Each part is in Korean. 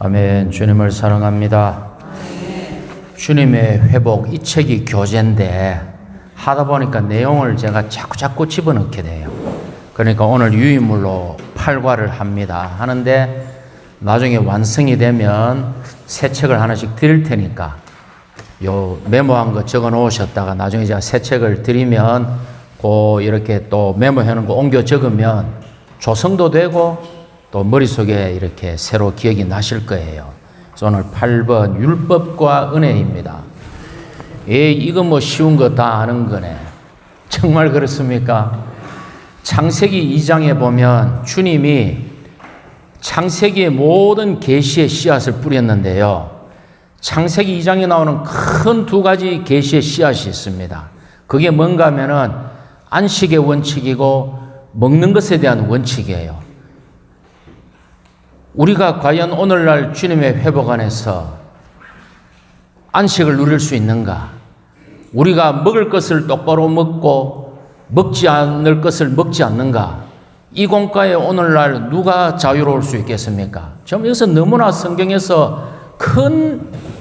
아멘. 주님을 사랑합니다. 주님의 회복, 이 책이 교재인데 하다 보니까 내용을 제가 자꾸 집어넣게 돼요. 그러니까 오늘 유인물로 팔과를 하는데 나중에 완성이 되면 새 책을 하나씩 드릴 테니까 요 메모한 거 적어 놓으셨다가 나중에 제가 새 책을 드리면 이렇게 또 메모해 놓은 거 옮겨 적으면 조성도 되고 또 머릿속에 이렇게 새로 기억이 나실 거예요. 그래서 오늘 8번 율법과 은혜입니다. 이거 뭐 쉬운 거 다 아는 거네. 정말 그렇습니까? 창세기 2장에 보면 주님이 창세기의 모든 계시의 씨앗을 뿌렸는데요. 창세기 2장에 나오는 큰 두 가지 계시의 씨앗이 있습니다. 그게 뭔가 하면은 안식의 원칙이고 먹는 것에 대한 원칙이에요. 우리가 과연 오늘날 주님의 회복 안에서 안식을 누릴 수 있는가? 우리가 먹을 것을 똑바로 먹고 먹지 않을 것을 먹지 않는가? 이 공과에 오늘날 누가 자유로울 수 있겠습니까? 좀 여기서 너무나 성경에서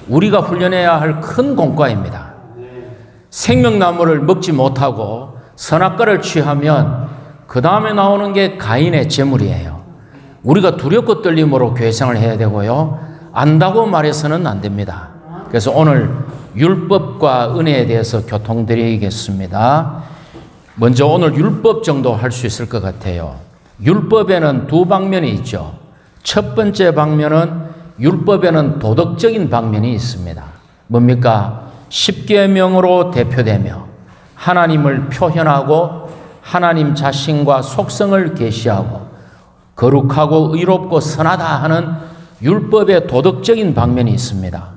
우리가 훈련해야 할 큰 공과입니다. 생명나무를 먹지 못하고 선악과를 취하면 그 다음에 나오는 게 가인의 재물이에요. 우리가 두렵고 떨림으로 교회생활을 해야 되고요. 안다고 말해서는 안 됩니다. 그래서 오늘 율법과 은혜에 대해서 교통드리겠습니다. 먼저 오늘 율법 정도 할 수 있을 것 같아요. 율법에는 두 방면이 있죠. 첫 번째 방면은 율법에는 도덕적인 방면이 있습니다. 뭡니까? 십계명으로 대표되며 하나님을 표현하고 하나님 자신과 속성을 계시하고 거룩하고 의롭고 선하다 하는 율법의 도덕적인 방면이 있습니다.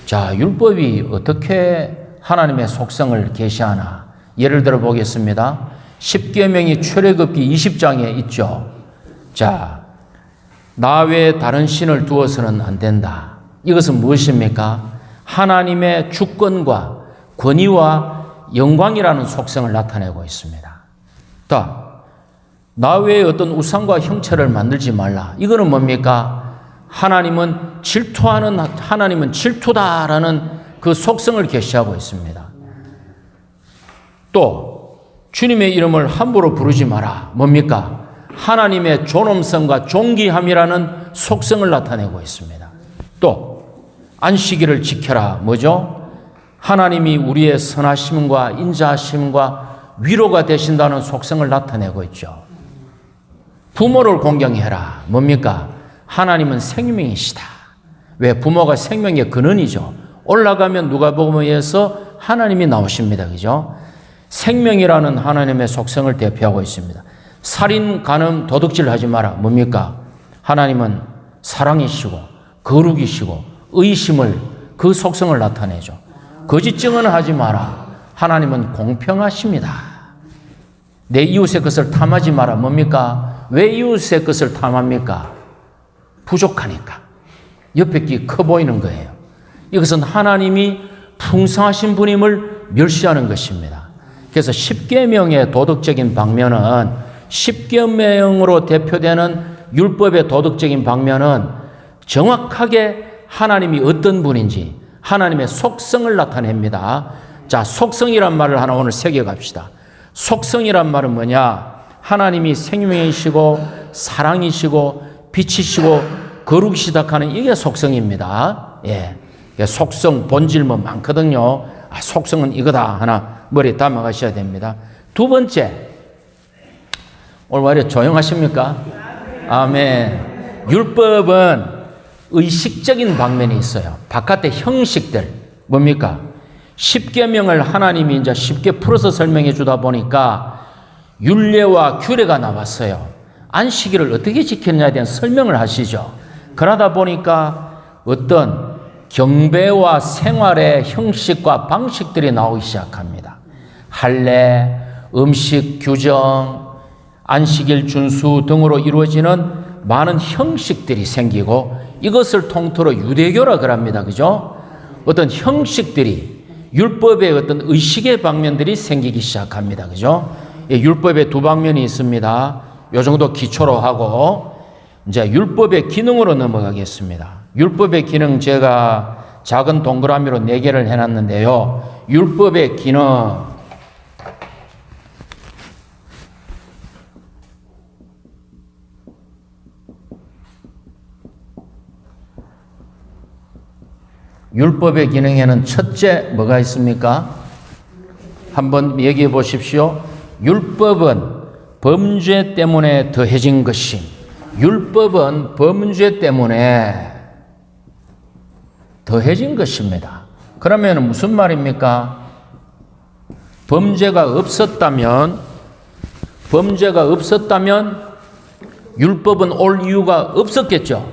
자, 율법이 어떻게 하나님의 속성을 계시하나? 예를 들어 보겠습니다. 십계명이 출애굽기 20장에 있죠. 자, 나 외에 다른 신을 두어서는 안 된다. 이것은 무엇입니까? 하나님의 주권과 권위와 영광이라는 속성을 나타내고 있습니다. 나 외에 어떤 우상과 형체를 만들지 말라. 이거는 뭡니까? 하나님은 질투다라는 그 속성을 계시하고 있습니다. 또 주님의 이름을 함부로 부르지 마라. 뭡니까? 하나님의 존엄성과 존귀함이라는 속성을 나타내고 있습니다. 또 안식일을 지켜라. 뭐죠? 하나님이 우리의 선하심과 인자하심과 위로가 되신다는 속성을 나타내고 있죠. 부모를 공경해라. 뭡니까? 하나님은 생명이시다. 왜? 부모가 생명의 근원이죠. 올라가면 누가복음에서 하나님이 나오십니다. 그죠? 생명이라는 하나님의 속성을 대표하고 있습니다. 살인, 간음, 도둑질 하지 마라. 뭡니까? 하나님은 사랑이시고 거룩이시고 의심을 그 속성을 나타내죠. 거짓 증언을 하지 마라. 하나님은 공평하십니다. 내 이웃의 것을 탐하지 마라. 뭡니까? 왜 이웃의 것을 탐합니까? 부족하니까. 옆에 게 커 보이는 거예요. 이것은 하나님이 풍성하신 분임을 멸시하는 것입니다. 그래서 십계명의 도덕적인 방면은 십계명으로 대표되는 율법의 도덕적인 방면은 정확하게 하나님이 어떤 분인지 하나님의 속성을 나타냅니다. 자, 속성이란 말을 하나 오늘 새겨갑시다. 속성이란 말은 뭐냐? 하나님이 생명이시고 사랑이시고 빛이시고 거룩이시다 하는 이게 속성입니다. 예. 속성, 본질 뭐 많거든요. 속성은 이거다 하나 머리에 담아가셔야 됩니다. 두 번째, 오늘 왜 이렇게 조용하십니까? 아멘. 율법은 의식적인 방면이 있어요. 바깥의 형식들. 뭡니까? 십계명을 하나님이 이제 쉽게 풀어서 설명해 주다 보니까 율례와 규례가 나왔어요. 안식일을 어떻게 지켰냐에 대한 설명을 하시죠. 그러다 보니까 어떤 경배와 생활의 형식과 방식들이 나오기 시작합니다. 할례, 음식 규정, 안식일 준수 등으로 이루어지는 많은 형식들이 생기고 이것을 통틀어 유대교라 그럽니다. 그죠? 어떤 형식들이 율법의 어떤 의식의 방면들이 생기기 시작합니다. 그죠? 율법의 두 방면이 있습니다. 요 정도 기초로 하고 이제 율법의 기능으로 넘어가겠습니다. 율법의 기능 제가 작은 동그라미로 4개를 해놨는데요. 율법의 기능. 율법의 기능에는 첫째 뭐가 있습니까? 한번 얘기해 보십시오. 율법은 범죄 때문에 더해진 것이, 율법은 범죄 때문에 더해진 것입니다. 그러면 무슨 말입니까? 범죄가 없었다면 율법은 올 이유가 없었겠죠.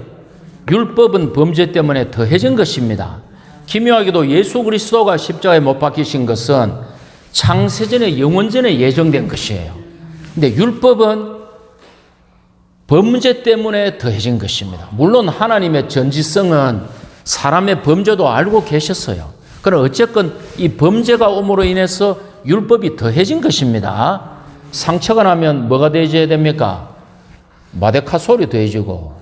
율법은 범죄 때문에 더해진 것입니다. 기묘하게도 예수 그리스도가 십자가에 못 박히신 것은 창세전에 영원전에 예정된 것이에요. 근데 율법은 범죄 때문에 더해진 것입니다. 물론 하나님의 전지성은 사람의 범죄도 알고 계셨어요. 그러나 어쨌건 이 범죄가 옴으로 인해서 율법이 더해진 것입니다. 상처가 나면 뭐가 더해져야 됩니까? 마데카솔이 더해지고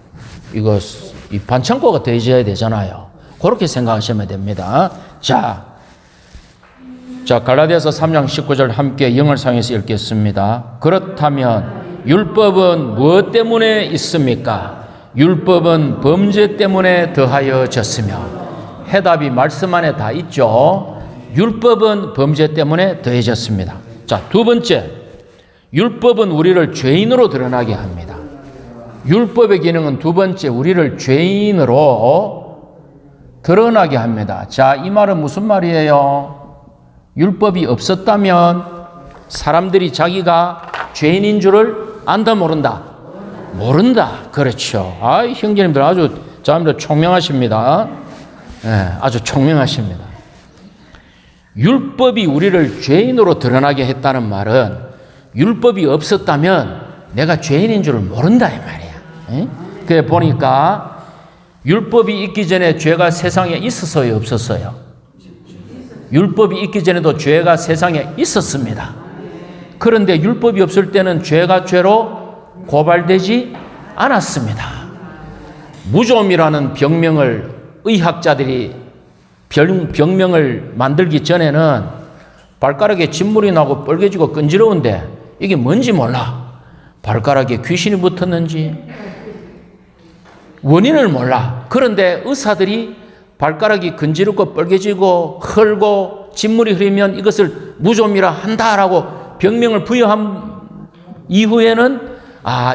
이 반창고가 더해져야 되잖아요. 그렇게 생각하시면 됩니다. 자, 갈라디아서 3장 19절 함께 영어상에서 읽겠습니다. 그렇다면 율법은 무엇 때문에 있습니까? 율법은 범죄 때문에 더하여졌으며. 해답이 말씀 안에 다 있죠. 율법은 범죄 때문에 더해졌습니다. 자, 두 번째, 율법은 우리를 죄인으로 드러나게 합니다. 율법의 기능은 두 번째, 우리를 죄인으로 드러나게 합니다. 자, 이 말은 무슨 말이에요? 율법이 없었다면 사람들이 자기가 죄인인 줄을 안다, 모른다? 모른다. 그렇죠. 형제님들 아주 총명하십니다. 아주 총명하십니다. 율법이 우리를 죄인으로 드러나게 했다는 말은 율법이 없었다면 내가 죄인인 줄을 모른다 이 말이야. 그래 보니까 율법이 있기 전에 죄가 세상에 있었어요, 없었어요? 율법이 있기 전에도 죄가 세상에 있었습니다. 그런데 율법이 없을 때는 죄가 죄로 고발되지 않았습니다. 무좀이라는 병명을 의학자들이 병명을 만들기 전에는 발가락에 진물이 나고 뻘개지고 끈지러운데 이게 뭔지 몰라. 발가락에 귀신이 붙었는지 원인을 몰라. 그런데 의사들이 발가락이 근지럽고 뻘개지고 헐고 진물이 흐르면 이것을 무좀이라 한다라고 병명을 부여한 이후에는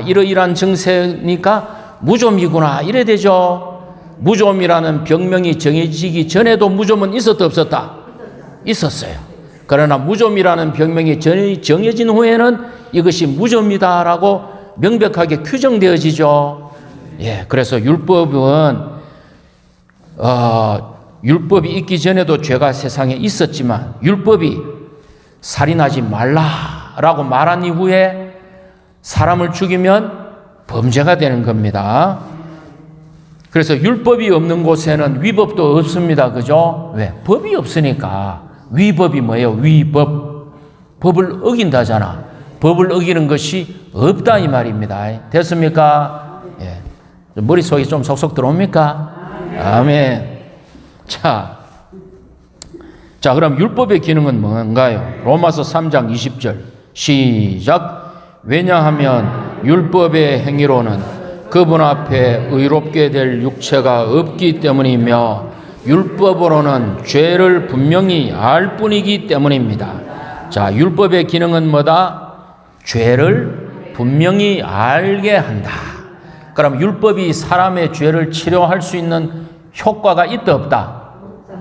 이러이러한 증세니까 무좀이구나 이래 되죠. 무좀이라는 병명이 정해지기 전에도 무좀은 있었다 없었다? 있었어요. 그러나 무좀이라는 병명이 정해진 후에는 이것이 무좀이다라고 명백하게 규정되어지죠. 그래서 율법이 있기 전에도 죄가 세상에 있었지만 율법이 살인하지 말라라고 말한 이후에 사람을 죽이면 범죄가 되는 겁니다. 그래서 율법이 없는 곳에는 위법도 없습니다. 그죠? 왜? 법이 없으니까. 위법이 뭐예요? 위법. 법을 어긴다잖아. 법을 어기는 것이 없다 이 말입니다. 됐습니까? 머릿속에 좀 속속 들어옵니까? 아멘. 자, 그럼 율법의 기능은 뭔가요? 로마서 3장 20절 시작. 왜냐하면 율법의 행위로는 그분 앞에 의롭게 될 육체가 없기 때문이며 율법으로는 죄를 분명히 알 뿐이기 때문입니다. 자, 율법의 기능은 뭐다? 죄를 분명히 알게 한다. 그럼 율법이 사람의 죄를 치료할 수 있는 효과가 있다 없다?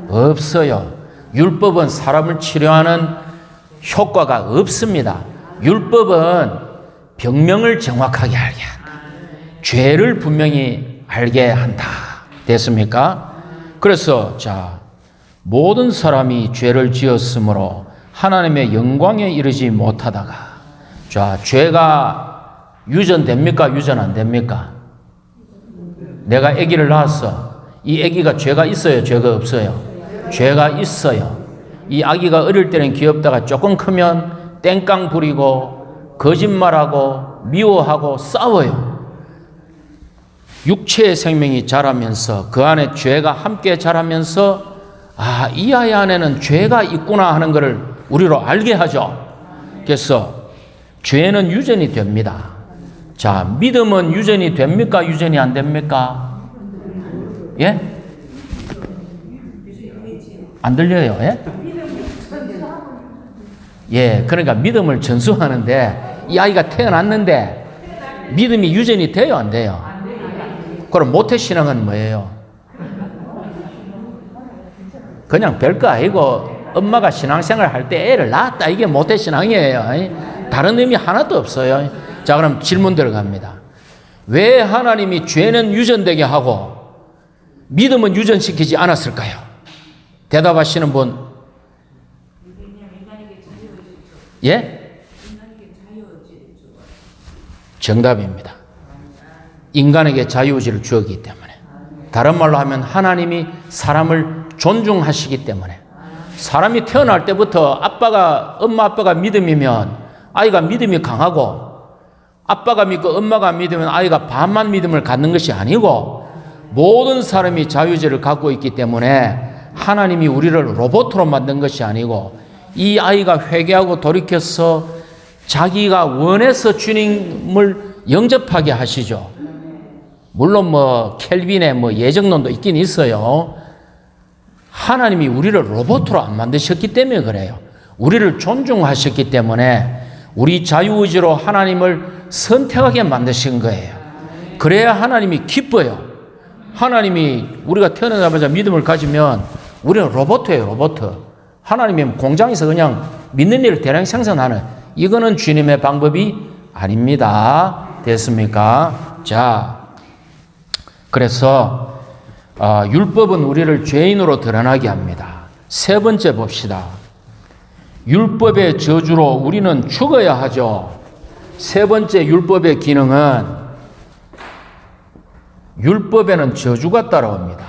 없어요. 율법은 사람을 치료하는 효과가 없습니다. 율법은 병명을 정확하게 알게 한다. 죄를 분명히 알게 한다. 됐습니까? 그래서 모든 사람이 죄를 지었으므로 하나님의 영광에 이르지 못하다가 죄가 유전됩니까? 유전 안 됩니까? 내가 아기를 낳았어. 이 아기가 죄가 있어요? 죄가 없어요? 죄가 있어요. 이 아기가 어릴 때는 귀엽다가 조금 크면 땡깡 부리고 거짓말하고 미워하고 싸워요. 육체의 생명이 자라면서 그 안에 죄가 함께 자라면서 이 아이 안에는 죄가 있구나 하는 것을 우리로 알게 하죠. 그래서 죄는 유전이 됩니다. 자, 믿음은 유전이 됩니까? 유전이 안 됩니까? 예? 안 들려요? 예? 예, 그러니까 믿음을 전수하는데 이 아이가 태어났는데 믿음이 유전이 돼요? 안 돼요? 그럼 모태신앙은 뭐예요? 그냥 별거 아니고 엄마가 신앙생활 할 때 애를 낳았다. 이게 모태신앙이에요. 다른 의미 하나도 없어요. 자, 그럼 질문 들어갑니다. 왜 하나님이 죄는 유전되게 하고 믿음은 유전시키지 않았을까요? 대답하시는 분. 예? 정답입니다. 인간에게 자유의지를 주었기 때문에. 다른 말로 하면 하나님이 사람을 존중하시기 때문에. 사람이 태어날 때부터 엄마 아빠가 믿음이면 아이가 믿음이 강하고, 아빠가 믿고 엄마가 믿으면 아이가 반만 믿음을 갖는 것이 아니고, 모든 사람이 자유의지를 갖고 있기 때문에 하나님이 우리를 로봇으로 만든 것이 아니고, 이 아이가 회개하고 돌이켜서 자기가 원해서 주님을 영접하게 하시죠. 물론 켈빈의 예정론도 있긴 있어요. 하나님이 우리를 로봇으로 안 만드셨기 때문에 그래요. 우리를 존중하셨기 때문에 우리 자유의지로 하나님을 선택하게 만드신 거예요. 그래야 하나님이 기뻐요. 하나님이 우리가 태어나자마자 믿음을 가지면 우리는 로봇이에요, 로봇. 하나님이 공장에서 그냥 믿는 일을 대량 생산하는, 이거는 주님의 방법이 아닙니다. 됐습니까? 자, 그래서 율법은 우리를 죄인으로 드러나게 합니다. 세 번째 봅시다. 율법의 저주로 우리는 죽어야 하죠. 세 번째 율법의 기능은, 율법에는 저주가 따라옵니다.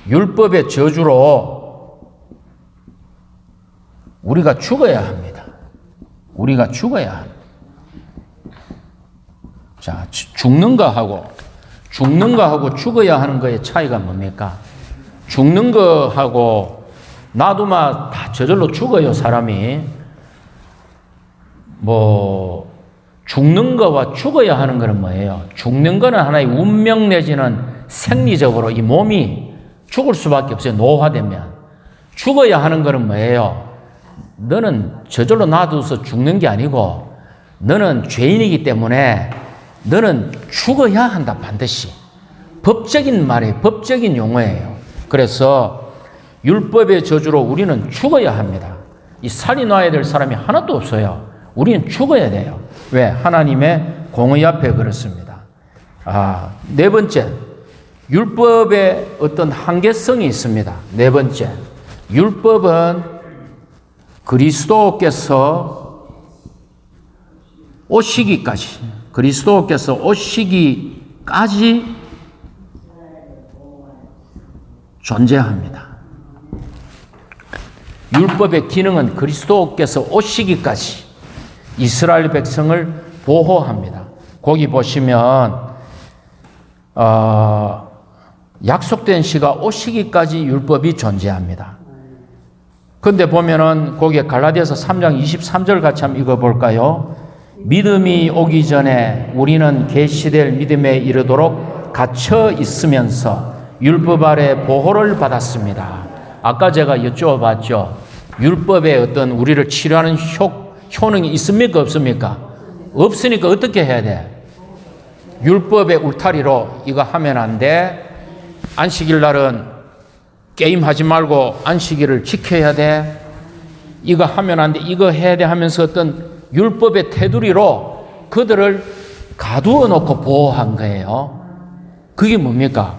율법의 저주로 우리가 죽어야 합니다. 우리가 죽어야 합니다. 자, 죽는 거하고 죽어야 하는 거의 차이가 뭡니까? 죽는 거하고 놔두면 다 저절로 죽어요, 사람이. 죽는 거와 죽어야 하는 거는 뭐예요? 죽는 거는 하나의 운명 내지는 생리적으로 이 몸이 죽을 수밖에 없어요, 노화되면. 죽어야 하는 거는 뭐예요? 너는 저절로 놔둬서 죽는 게 아니고, 너는 죄인이기 때문에 너는 죽어야 한다, 반드시. 법적인 말이에요. 법적인 용어예요. 그래서 율법의 저주로 우리는 죽어야 합니다. 이 살이 놔야 될 사람이 하나도 없어요. 우리는 죽어야 돼요. 왜? 하나님의 공의 앞에 그렇습니다. 네 번째, 율법의 어떤 한계성이 있습니다. 네 번째, 율법은 그리스도께서 오시기까지 존재합니다. 율법의 기능은 그리스도께서 오시기까지 이스라엘 백성을 보호합니다. 거기 보시면 약속된 시가 오시기까지 율법이 존재합니다. 근데 보면은 거기에 갈라디아서 3장 23절 같이 한번 읽어볼까요? 믿음이 오기 전에 우리는 계시될 믿음에 이르도록 갇혀 있으면서 율법 아래 보호를 받았습니다. 아까 제가 여쭤봤죠. 율법에 어떤 우리를 치료하는 효능이 있습니까? 없습니까? 없으니까 어떻게 해야 돼? 율법의 울타리로 이거 하면 안 돼. 안식일 날은 게임하지 말고 안식일을 지켜야 돼. 이거 하면 안 돼. 이거 해야 돼 하면서 어떤 율법의 테두리로 그들을 가두어 놓고 보호한 거예요. 그게 뭡니까?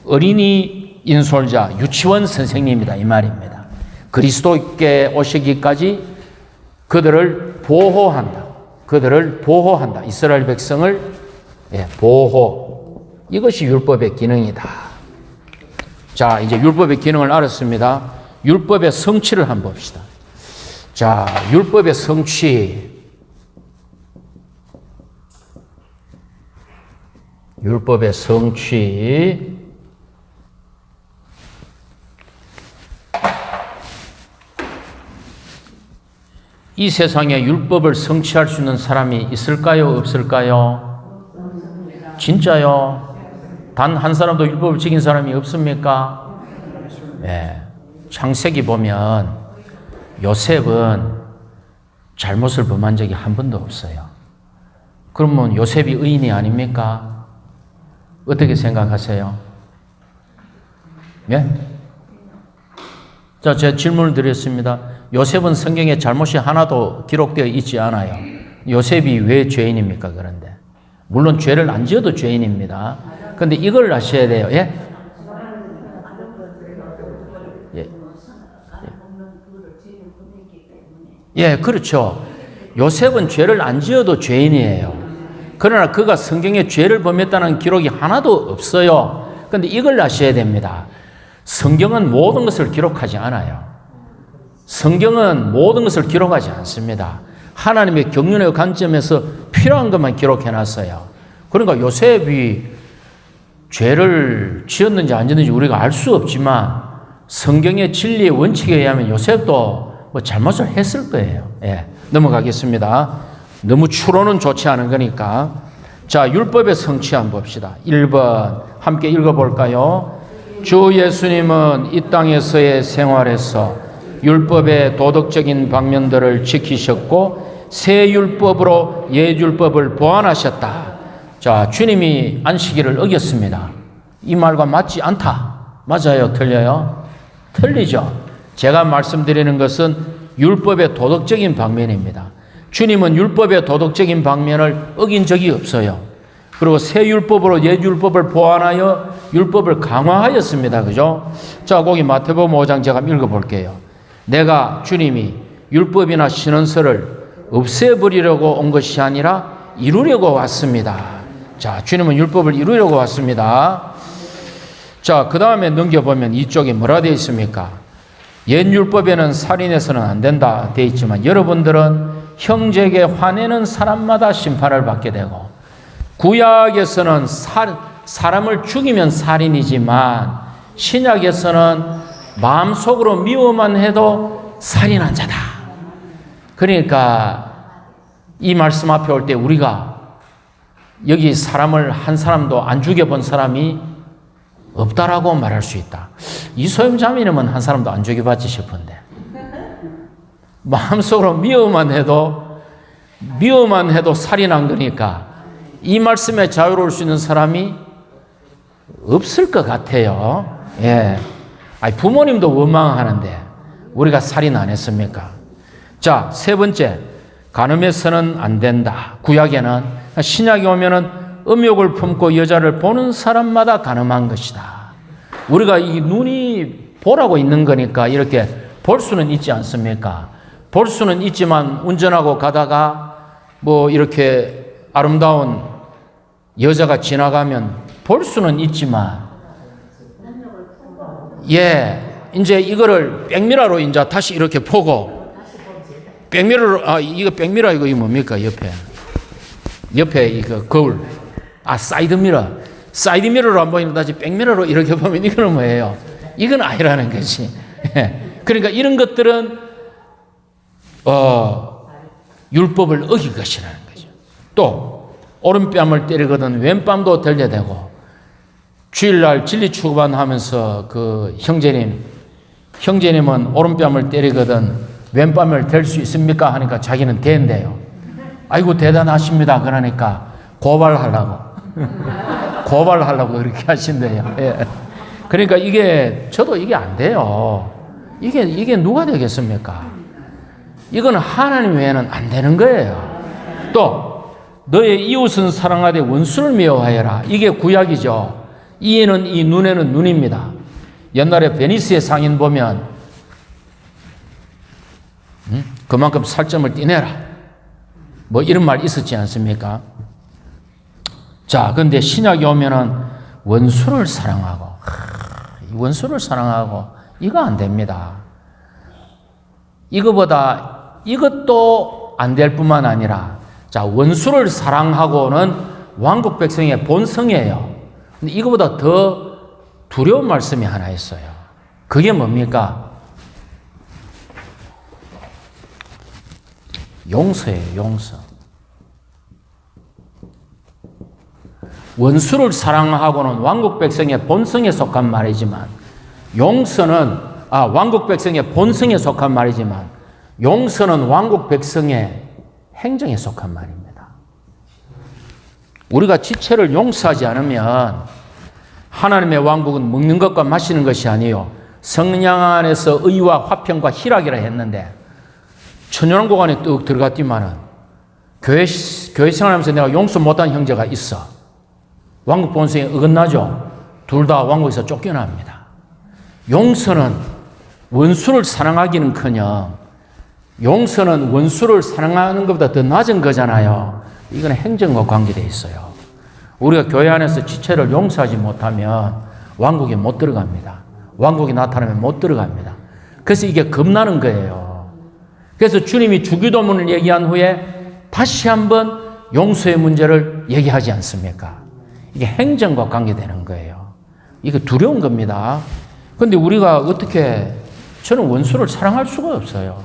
어린이 인솔자, 유치원 선생님이다, 이 말입니다. 그리스도께 오시기까지 그들을 보호한다. 이스라엘 백성을 보호. 이것이 율법의 기능이다. 자, 이제 율법의 기능을 알았습니다. 율법의 성취를 한번 봅시다. 자, 율법의 성취. 율법의 성취. 이 세상에 율법을 성취할 수 있는 사람이 있을까요? 없을까요? 진짜요? 단 한 사람도 율법을 지킨 사람이 없습니까? 네. 창세기 보면 요셉은 잘못을 범한 적이 한 번도 없어요. 그러면 요셉이 의인이 아닙니까? 어떻게 생각하세요? 예? 자, 제가 질문을 드렸습니다. 요셉은 성경에 잘못이 하나도 기록되어 있지 않아요. 요셉이 왜 죄인입니까? 그런데 물론 죄를 안 지어도 죄인입니다. 그런데 이걸 아셔야 돼요. 예? 예. 예, 그렇죠. 요셉은 죄를 안 지어도 죄인이에요. 그러나 그가 성경에 죄를 범했다는 기록이 하나도 없어요. 그런데 이걸 아셔야 됩니다. 성경은 모든 것을 기록하지 않아요. 성경은 모든 것을 기록하지 않습니다. 하나님의 경륜의 관점에서 필요한 것만 기록해놨어요. 그러니까 요셉이 죄를 지었는지 안 지었는지 우리가 알 수 없지만 성경의 진리의 원칙에 의하면 요셉도 뭐 잘못을 했을 거예요. 예, 넘어가겠습니다. 너무 추론은 좋지 않은 거니까. 자, 율법의 성취 한번 봅시다. 1번 함께 읽어볼까요? 주 예수님은 이 땅에서의 생활에서 율법의 도덕적인 방면들을 지키셨고 새 율법으로 옛 율법을 보완하셨다. 자, 주님이 안식일을 어겼습니다. 이 말과 맞지 않다. 맞아요? 틀려요? 틀리죠. 제가 말씀드리는 것은 율법의 도덕적인 방면입니다. 주님은 율법의 도덕적인 방면을 어긴 적이 없어요. 그리고 새 율법으로 옛 율법을 보완하여 율법을 강화하였습니다. 그죠? 자, 거기 마태복음 5장 제가 읽어볼게요. 내가 주님이 율법이나 신헌서를 없애버리려고 온 것이 아니라 이루려고 왔습니다. 자, 주님은 율법을 이루려고 왔습니다. 자, 그 다음에 넘겨보면 이쪽에 뭐라 되어 있습니까? 옛 율법에는 살인해서는 안 된다 되어 있지만 여러분들은 형제에게 화내는 사람마다 심판을 받게 되고 구약에서는 사람을 죽이면 살인이지만 신약에서는 마음속으로 미워만 해도 살인한 자다. 그러니까 이 말씀 앞에 올 때 우리가 여기 사람을 한 사람도 안 죽여본 사람이 없다라고 말할 수 있다. 이소영 자매님은 한 사람도 안 죽여봤지 싶은데 마음속으로 미워만 해도 살인한 거니까 이 말씀에 자유로울 수 있는 사람이 없을 것 같아요. 예. 아니, 부모님도 원망하는데 우리가 살인 안 했습니까? 자, 세 번째, 간음해서는 안 된다. 구약에는, 신약에 오면은 음욕을 품고 여자를 보는 사람마다 간음한 것이다. 우리가 이 눈이 보라고 있는 거니까 이렇게 볼 수는 있지 않습니까? 볼 수는 있지만 운전하고 가다가 뭐 이렇게 아름다운 여자가 지나가면 볼 수는 있지만 예, 이제 이거를 백미러로 이제 다시 이렇게 보고 백미러로 이거 백미러 이거 뭡니까? 옆에 이거 거울 사이드 미러로 안 보이는 다시 백미러로 이렇게 보면 이거는 뭐예요? 이건 아니라는 거지. 그러니까 이런 것들은 율법을 어긴 것이라는 거죠. 또 오른뺨을 때리거든 왼뺨도 들려대고 주일날 진리 추구반하면서 그 형제님은 오른뺨을 때리거든 왼뺨을 댈 수 있습니까? 하니까 자기는 된대요. 아이고 대단하십니다. 그러니까 고발하려고 그렇게 하신대요. 예. 그러니까 저도 이게 안 돼요. 이게 누가 되겠습니까? 이거는 하나님 외에는 안 되는 거예요. 또 너의 이웃은 사랑하되 원수를 미워하여라. 이게 구약이죠. 이에는 이, 눈에는 눈입니다. 옛날에 베니스의 상인 보면 그만큼 살점을 띠내라. 뭐 이런 말 있었지 않습니까? 자, 근데 신약에 오면은 원수를 사랑하고 이거 안 됩니다. 이것도 안 될 뿐만 아니라 자, 원수를 사랑하고는 왕국 백성의 본성이에요. 근데 이거보다 더 두려운 말씀이 하나 있어요. 그게 뭡니까? 용서예요, 용서. 원수를 사랑하고는 왕국 백성의 본성에 속한 말이지만, 왕국 백성의 본성에 속한 말이지만, 용서는 왕국 백성의 행정에 속한 말입니다. 우리가 지체를 용서하지 않으면 하나님의 왕국은 먹는 것과 마시는 것이 아니요 성령 안에서 의와 화평과 희락이라 했는데, 천연왕국 안에 뚝 들어갔지만은 교회 생활하면서 내가 용서 못한 형제가 있어. 왕국 본성에 어긋나죠. 둘 다 왕국에서 쫓겨납니다. 용서는 원수를 사랑하기는커녕 용서는 원수를 사랑하는 것보다 더 낮은 거잖아요. 이건 행정과 관계되어 있어요. 우리가 교회 안에서 지체를 용서하지 못하면 왕국에 못 들어갑니다. 왕국이 나타나면 못 들어갑니다. 그래서 이게 겁나는 거예요. 그래서 주님이 주기도문을 얘기한 후에 다시 한번 용서의 문제를 얘기하지 않습니까? 이게 행정과 관계되는 거예요. 이거 두려운 겁니다. 그런데 우리가 어떻게, 저는 원수를 사랑할 수가 없어요.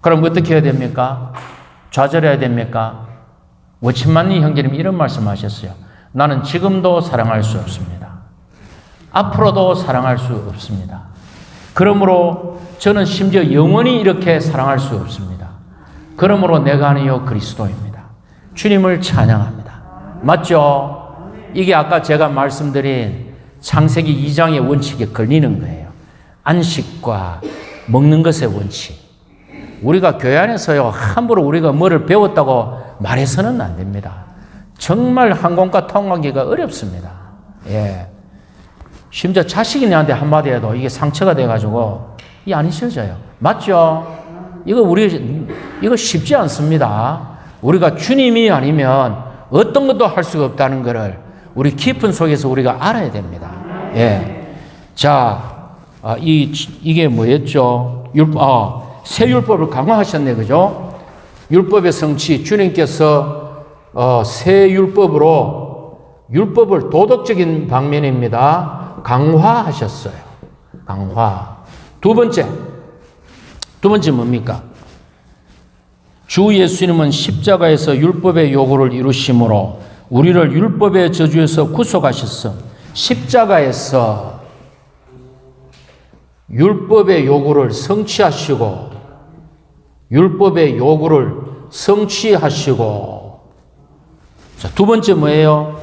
그럼 어떻게 해야 됩니까? 좌절해야 됩니까? 워치만니 형제님 이런 말씀 하셨어요. 나는 지금도 사랑할 수 없습니다. 앞으로도 사랑할 수 없습니다. 그러므로 저는 심지어 영원히 이렇게 사랑할 수 없습니다. 그러므로 내가 아니요 그리스도입니다. 주님을 찬양합니다. 맞죠? 이게 아까 제가 말씀드린 창세기 2장의 원칙에 걸리는 거예요. 안식과 먹는 것의 원칙. 우리가 교회 안에서요, 함부로 우리가 뭐를 배웠다고 말해서는 안 됩니다. 정말 항공과 통하기가 어렵습니다. 예. 심지어 자식이 내한테 한마디 해도 이게 상처가 돼가지고 이게 안 잊혀져요. 맞죠? 이거 쉽지 않습니다. 우리가 주님이 아니면 어떤 것도 할 수가 없다는 것을 우리 깊은 속에서 우리가 알아야 됩니다. 예. 자, 이게 뭐였죠? 새 율법을 강화하셨네, 그죠? 율법의 성취, 주님께서 새 율법을 도덕적인 방면입니다. 강화하셨어요. 강화. 두 번째 뭡니까? 주 예수님은 십자가에서 율법의 요구를 이루심으로 우리를 율법의 저주에서 구속하셨어. 십자가에서 율법의 요구를 성취하시고 자, 두 번째 뭐예요?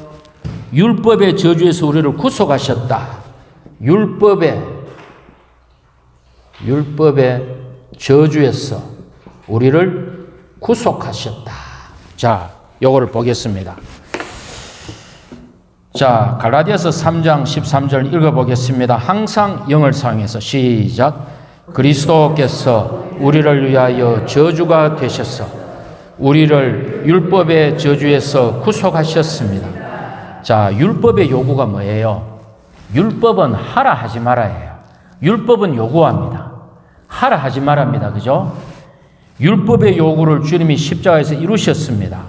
율법의 저주에서 우리를 구속하셨다. 율법의 저주에서 우리를 구속하셨다. 자, 요거를 보겠습니다. 자, 갈라디아서 3장 13절 읽어보겠습니다. 항상 영을 사용해서 시작. 그리스도께서 우리를 위하여 저주가 되셔서 우리를 율법의 저주에서 구속하셨습니다. 자, 율법의 요구가 뭐예요? 율법은 하라 하지 말아예요. 율법은 요구합니다. 하라 하지 말합니다. 그죠? 율법의 요구를 주님이 십자가에서 이루셨습니다.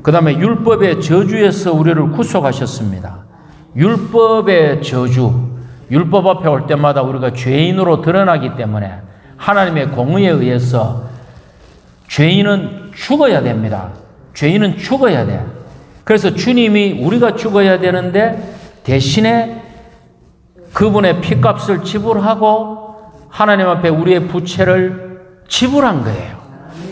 그 다음에 율법의 저주에서 우리를 구속하셨습니다. 율법의 저주, 율법 앞에 올 때마다 우리가 죄인으로 드러나기 때문에 하나님의 공의에 의해서 죄인은 죽어야 됩니다. 죄인은 죽어야 돼. 그래서 주님이 우리가 죽어야 되는데 대신에 그분의 피값을 지불하고 하나님 앞에 우리의 부채를 지불한 거예요.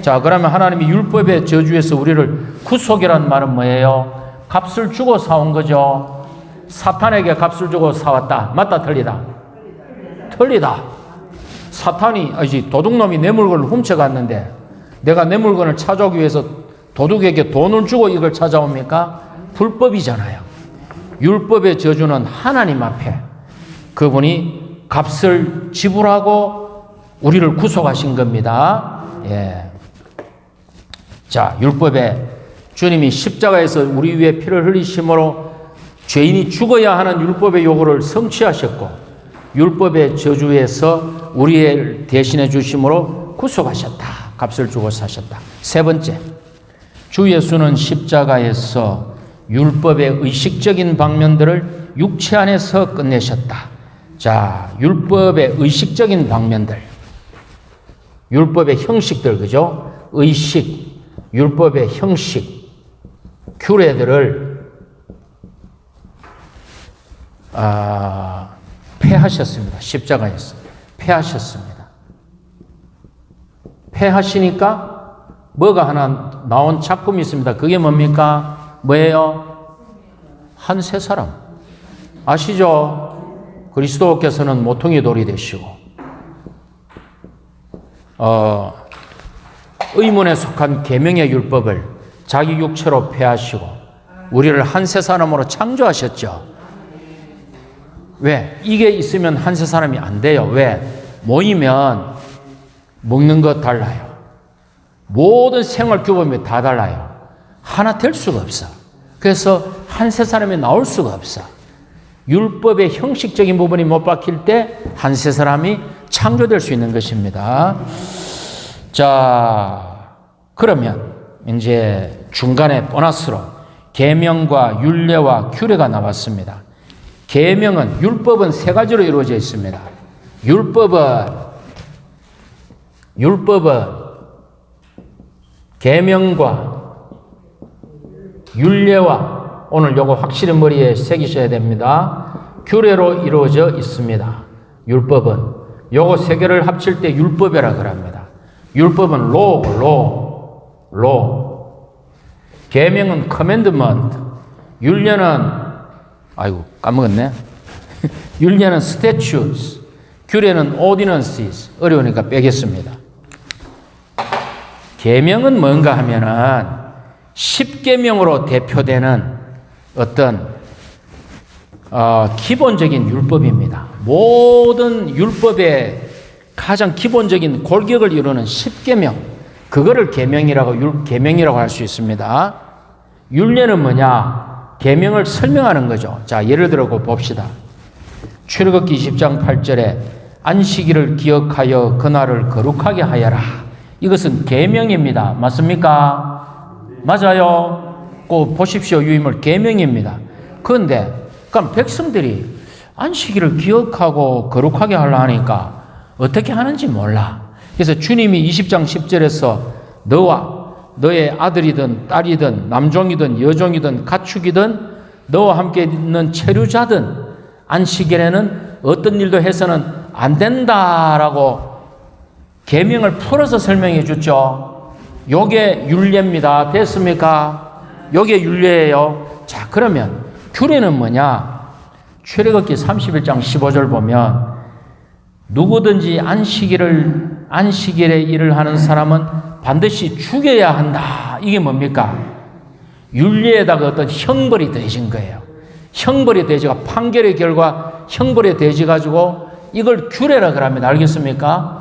자, 그러면 하나님이 율법의 저주에서 우리를 구속이란 말은 뭐예요? 값을 주고 사온 거죠. 사탄에게 값을 주고 사왔다. 맞다, 틀리다? 틀리다. 도둑놈이 내 물건을 훔쳐갔는데 내가 내 물건을 찾아오기 위해서 도둑에게 돈을 주고 이걸 찾아옵니까? 불법이잖아요. 율법의 저주는 하나님 앞에 그분이 값을 지불하고 우리를 구속하신 겁니다. 예. 자, 율법에 주님이 십자가에서 우리 위에 피를 흘리심으로 죄인이 죽어야 하는 율법의 요구를 성취하셨고 율법의 저주에서 우리를 대신해 주심으로 구속하셨다. 값을 주고 사셨다. 세 번째, 주 예수는 십자가에서 율법의 의식적인 방면들을 육체 안에서 끝내셨다. 자, 율법의 의식적인 방면들, 율법의 형식들, 그죠? 의식, 율법의 형식, 규례들을 폐하셨습니다. 십자가에서 폐하셨습니다. 폐하시니까 뭐가 하나 나온 작품이 있습니다. 그게 뭡니까? 뭐예요? 한 세 사람. 아시죠? 그리스도께서는 모퉁이 돌이 되시고 의문에 속한 계명의 율법을 자기 육체로 폐하시고 우리를 한 세 사람으로 창조하셨죠. 왜? 이게 있으면 한 세 사람이 안 돼요. 왜? 모이면 먹는 것 달라요. 모든 생활 규범이 다 달라요. 하나 될 수가 없어. 그래서 한 세 사람이 나올 수가 없어. 율법의 형식적인 부분이 못 박힐 때 한 세 사람이 창조될 수 있는 것입니다. 자, 그러면 이제 중간에 보너스로 계명과 율례와 규례가 나왔습니다. 계명은, 율법은 세 가지로 이루어져 있습니다. 율법은 계명과 율례와, 오늘 요거 확실히 머리에 새기셔야 됩니다. 규례로 이루어져 있습니다. 율법은 요거 세 개를 합칠 때 율법이라 그럽니다. 율법은 로. 계명은 commandment. 율례는 까먹었네. 율례는 statutes. 규례는 ordinances. 어려우니까 빼겠습니다. 계명은 뭔가 하면은 십계명으로 대표되는 어떤 기본적인 율법입니다. 모든 율법의 가장 기본적인 골격을 이루는 십계명, 그거를 계명이라고 할 수 있습니다. 율례는 뭐냐? 계명을 설명하는 거죠. 자, 예를 들어 봅시다. 출애굽기 20장 8절에 안식일을 기억하여 그날을 거룩하게 하여라. 이것은 계명입니다. 맞습니까? 맞아요. 꼭 보십시오. 유임을 계명입니다. 그런데 그럼 백성들이 안식일을 기억하고 거룩하게 하려 하니까 어떻게 하는지 몰라. 그래서 주님이 20장 10절에서 너와 너의 아들이든 딸이든 남종이든 여종이든 가축이든 너와 함께 있는 체류자든 안식일에는 어떤 일도 해서는 안 된다라고 계명을 풀어서 설명해 줬죠. 요게 율례입니다. 됐습니까? 요게 율례예요. 자, 그러면 규례는 뭐냐? 출애굽기 31장 15절 보면 누구든지 안식일에 일을 하는 사람은 반드시 죽여야 한다. 이게 뭡니까? 율례에다가 어떤 형벌이 더해진 거예요. 형벌이 더해지고 판결의 결과 형벌이 더해져 가지고 이걸 규례라 그럽니다. 알겠습니까?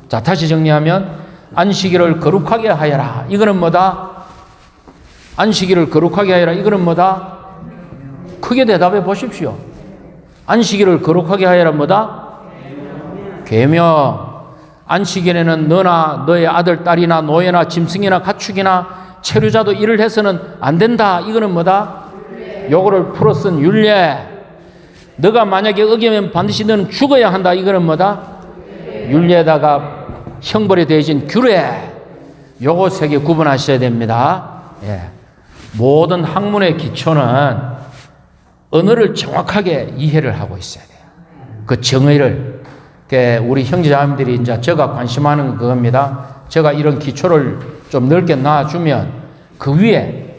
자, 다시 정리하면 안식일을 거룩하게 하여라. 이거는 뭐다? 안식일을 거룩하게 하여라. 이거는 뭐다? 크게 대답해 보십시오. 안식일을 거룩하게 하여라 뭐다? 계명. 안식일에는 너나 너의 아들, 딸이나 노예나 짐승이나 가축이나 체류자도 일을 해서는 안 된다. 이거는 뭐다? 요거를 풀어 쓴 율례. 너가 만약에 어기면 반드시 너는 죽어야 한다. 이거는 뭐다? 율례에다가 형벌이 더해진 규례. 요거 세 개 구분하셔야 됩니다. 예. 모든 학문의 기초는 언어를 정확하게 이해를 하고 있어야 돼요. 그 정의를. 우리 형제자매들이 이제 제가 관심하는 그겁니다. 제가 이런 기초를 좀 넓게 놔주면 그 위에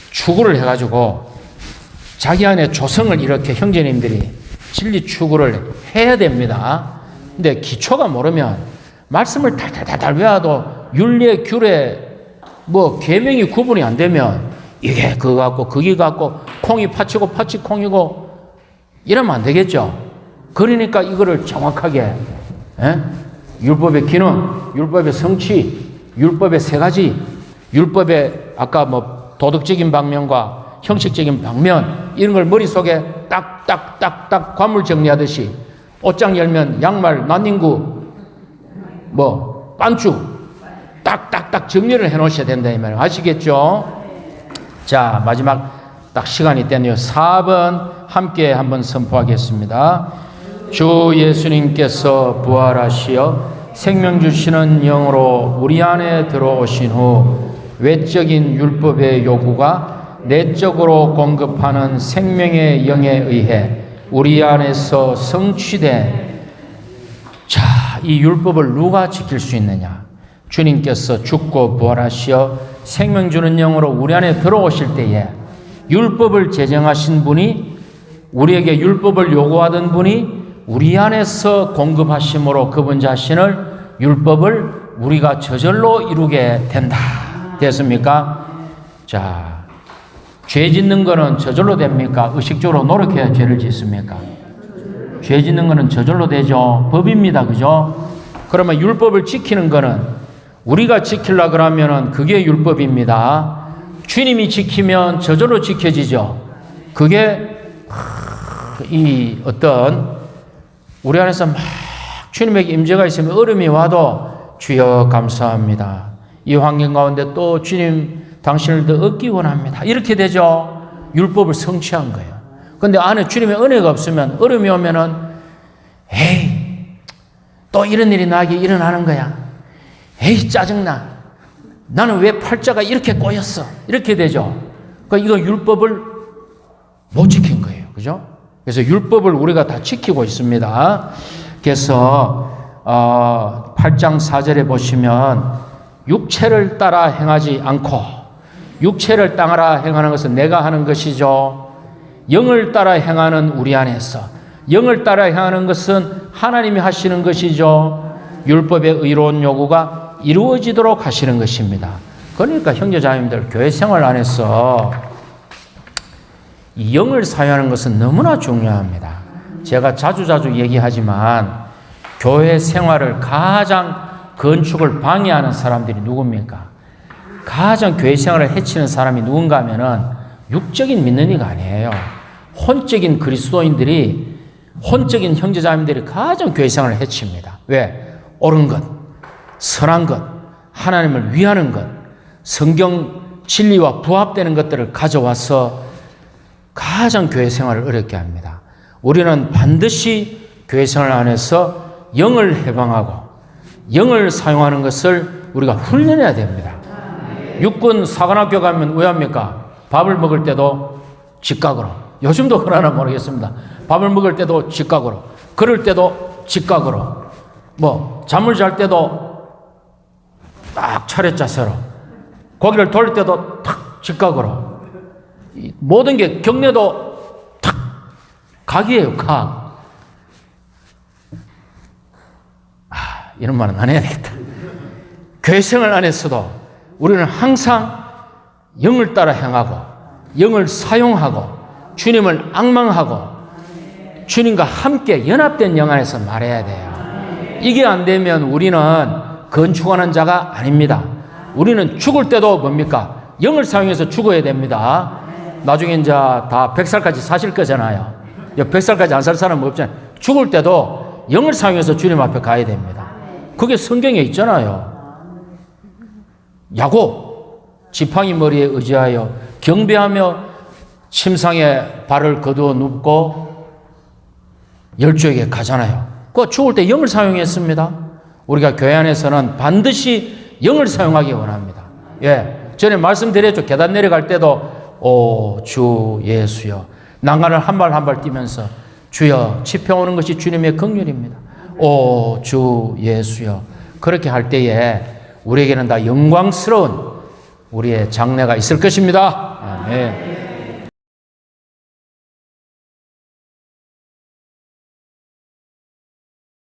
추구를 해가지고 자기 안에 조성을 이렇게 형제님들이 진리 추구를 해야 됩니다. 근데 기초가 모르면 말씀을 달달달달 외워도 율례, 규례, 계명이 구분이 안 되면 이게 그거 같고 그게 같고 콩이 파치고 파치 콩이고 이러면 안 되겠죠. 그러니까 이거를 정확하게 율법의 기능, 율법의 성취, 율법의 세 가지, 율법의 아까 도덕적인 방면과 형식적인 방면 이런 걸 머릿속에 딱딱딱딱 관물 정리하듯이 옷장 열면 양말, 난닝구, 반죽 딱딱딱 정리를 해놓으셔야 된다 이 말이에요. 아시겠죠? 자, 마지막 딱 시간이 됐네요. 4번 함께 한번 선포하겠습니다. 주 예수님께서 부활하시어 생명 주시는 영으로 우리 안에 들어오신 후 외적인 율법의 요구가 내적으로 공급하는 생명의 영에 의해 우리 안에서 성취된, 자, 이 율법을 누가 지킬 수 있느냐? 주님께서 죽고 부활하시어 생명 주는 영으로 우리 안에 들어오실 때에 율법을 제정하신 분이, 우리에게 율법을 요구하던 분이 우리 안에서 공급하심으로 그분 자신을, 율법을 우리가 저절로 이루게 된다. 됐습니까? 자, 죄 짓는 거는 저절로 됩니까? 의식적으로 노력해야 죄를 짓습니까? 죄 짓는 거는 저절로 되죠. 법입니다. 그죠? 그러면 율법을 지키는 거는 우리가 지키려고 그러면은 그게 율법입니다. 주님이 지키면 저절로 지켜지죠. 그게 이 어떤 우리 안에서 막 주님에게 임재가 있으면 어려움이 와도 주여 감사합니다. 이 환경 가운데 또 주님 당신을 더 얻기 원합니다. 이렇게 되죠. 율법을 성취한 거예요. 그런데 안에 주님의 은혜가 없으면, 어려움이 오면은 에이 또 이런 일이 나에게 일어나는 거야. 에이 짜증나. 나는 왜 팔자가 이렇게 꼬였어? 이렇게 되죠. 그러니까 이거 율법을 못 지킨 거예요. 그죠? 그래서 율법을 우리가 다 지키고 있습니다. 그래서 8장 4절에 보시면 육체를 따라 행하지 않고, 육체를 따라 행하는 것은 내가 하는 것이죠. 영을 따라 행하는 우리 안에서, 영을 따라 행하는 것은 하나님이 하시는 것이죠. 율법의 의로운 요구가 이루어지도록 하시는 것입니다. 그러니까 형제자매님들, 교회 생활 안에서 이 영을 사용하는 것은 너무나 중요합니다. 제가 자주 얘기하지만 교회 생활을 가장 건축을 방해하는 사람들이 누굽니까? 가장 교회 생활을 해치는 사람이 누군가 하면은 육적인 믿는 이가 아니에요. 혼적인 그리스도인들이, 혼적인 형제자매들이 가장 교회 생활을 해칩니다. 왜? 옳은 것, 선한 것, 하나님을 위하는 것, 성경 진리와 부합되는 것들을 가져와서 가장 교회 생활을 어렵게 합니다. 우리는 반드시 교회 생활 안에서 영을 해방하고 영을 사용하는 것을 우리가 훈련해야 됩니다. 육군 사관학교 가면 왜 합니까? 밥을 먹을 때도 직각으로, 요즘도 그러나 모르겠습니다. 밥을 먹을 때도 직각으로, 걸을 때도 직각으로, 뭐 잠을 잘 때도 딱 차례자세로, 고개를 돌릴 때도 탁 직각으로, 모든 게 경례도 탁 각이에요. 각. 이런 말은 안 해야 되겠다. 교회 생활 안에서도 우리는 항상 영을 따라 행하고 영을 사용하고 주님을 앙망하고 주님과 함께 연합된 영 안에서 말해야 돼요. 이게 안 되면 우리는 건축하는 자가 아닙니다. 우리는 죽을 때도 뭡니까? 영을 사용해서 죽어야 됩니다. 나중에 이제 다 100살까지 사실 거잖아요. 100살까지 안 살 사람은 없잖아요. 죽을 때도 영을 사용해서 주님 앞에 가야 됩니다. 그게 성경에 있잖아요. 야곱, 지팡이 머리에 의지하여 경배하며 침상에 발을 거두어 눕고 열주에게 가잖아요. 그 죽을 때 영을 사용했습니다. 우리가 교회 안에서는 반드시 영을 사용하기 원합니다. 예, 전에 말씀드렸죠. 계단 내려갈 때도 오 주 예수여, 난간을 한 발 한 발 뛰면서 주여, 지평오는 것이 주님의 긍휼입니다. 오 주 예수여, 그렇게 할 때에 우리에게는 다 영광스러운 우리의 장래가 있을 것입니다. 아멘.